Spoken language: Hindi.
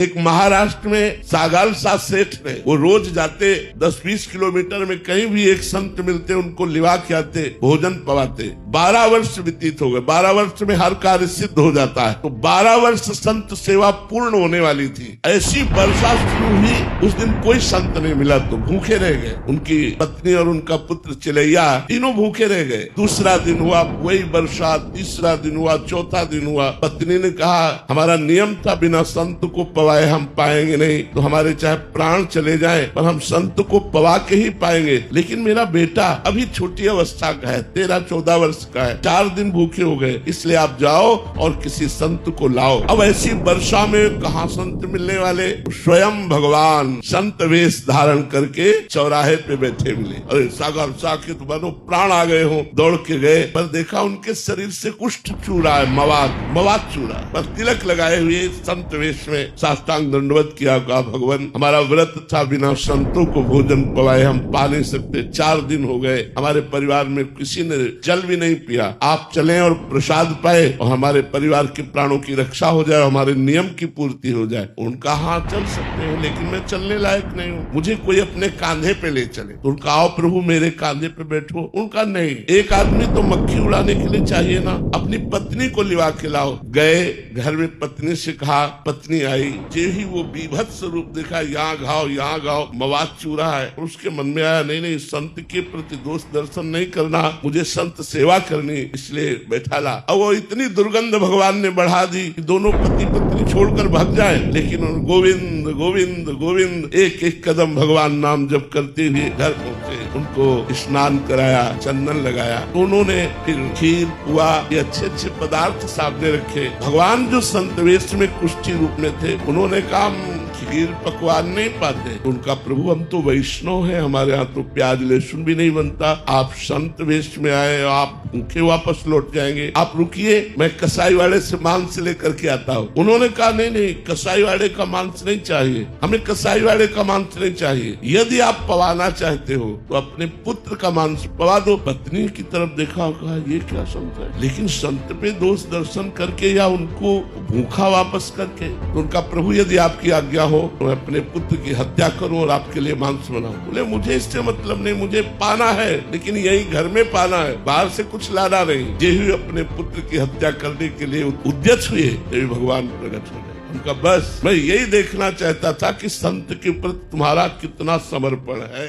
एक महाराष्ट्र में सागालसा सेठ ने, वो रोज जाते 10-20 किलोमीटर में कहीं भी एक संत मिलते उनको लिवा के आते, भोजन पवाते। 12 वर्ष व्यतीत हो गए। 12 वर्ष में हर कार्य सिद्ध हो जाता है। तो 12 वर्ष संत सेवा पूर्ण होने वाली थी। ऐसी वर्षा शुरू हुई, उस दिन कोई संत नहीं मिला तो भूखे रह गए। उनकी पत्नी और उनका पुत्र चिलैया तीनों भूखे रह गए। दूसरा दिन हुआ वही वर्षा, तीसरा दिन हुआ, चौथा दिन हुआ। पत्नी ने कहा हमारा नियम था बिना संत को पवाए हम पाएंगे नहीं, तो हमारे चाहे प्राण चले जाएं पर हम संत को पवा के ही पाएंगे। लेकिन मेरा बेटा अभी छोटी अवस्था का है, 13-14 वर्ष का है, 4 दिन भूखे हो गए, इसलिए आप जाओ और किसी संत को लाओ। अब ऐसी वर्षा में कहाँ संत मिलने वाले? स्वयं भगवान संत वेश धारण करके चौराहे पे बैठे मिले। अरे सागर साके तो बनो प्राण आ गए हो, दौड़ के गए, पर देखा उनके शरीर से कुष्ठ चू रहा है, मवाद चू रहा है। पर तिलक लगाए हुए संत वेश में साष्टांग दंडवत किया, कहा भगवान हमारा व्रत था, बिना संतों को भोजन पवाए हम पा नहीं सकते। 4 दिन हो गए, हमारे परिवार में किसी ने जल भी नहीं पिया। आप चलें और प्रसाद पाए और हमारे परिवार के प्राणों की रक्षा हो जाए, हमारे नियम की पूर्ति हो जाए। उनका हाँ चल सकते हैं, लेकिन मैं चलने लायक नहीं हूँ, मुझे कोई अपने कांधे पे ले चले। तो उनका आओ प्रभु मेरे कांधे पे बैठो। उनका नहीं, एक आदमी तो मक्खी उड़ाने के लिए चाहिए ना, अपनी पत्नी को लिवा के लाओ। गए घर में पत्नी से कहा, पत्नी आई, जे ही वो बीभत्स रूप देखा, यहाँ घाव मवाद चूरा है। और उसके मन में आया नहीं संत के प्रति दोष दर्शन नहीं करना, मुझे संत सेवा करनी, इसलिए बैठा ला। अब वो इतनी दुर्गंध भगवान ने बढ़ा दी कि दोनों पति पत्नी छोड़कर भाग जाए, लेकिन गोविंद गोविंद गोविंद एक एक कदम भगवान नाम जप करते हुए घर पहुँचे। उनको स्नान कराया, चंदन लगाया। तो उन्होंने फिर खीर पुआ ये अच्छे पदार्थ सामने रखे। भगवान जो संत वेश में कुष्ठी रूप में थे, उन्होंने कहा खीर पकवान नहीं पाते। उनका प्रभु हम तो वैष्णव हैं, हमारे यहाँ तो प्याज लहसुन भी नहीं बनता, आप संत वेश में आए, आप भूखे वापस लौट जाएंगे, आप रुकिए, मैं कसाई वाले से मांस लेकर के आता हूँ। उन्होंने कहा नहीं कसाई वाले का मांस नहीं चाहिए, हमें कसाई वाले का मांस नहीं चाहिए। यदि आप पवाना चाहते हो तो अपने पुत्र का मांस पवा दो। पत्नी की तरफ देखा, कहा ये क्या संत है, लेकिन संत पे दोष दर्शन करके या उनको भूखा वापस करके। तो उनका प्रभु यदि आपकी आज्ञा हो तो मैं अपने पुत्र की हत्या करूं और आपके लिए मांस बनाऊं। बोले मुझे इससे मतलब नहीं, मुझे पाना है, लेकिन यही घर में पाना है, बाहर से कुछ लाना नहीं। जे ही अपने पुत्र की हत्या करने के लिए उद्यत हुए, तभी भगवान प्रकट हो गए। उनका बस मैं यही देखना चाहता था कि संत के प्रति तुम्हारा कितना समर्पण है।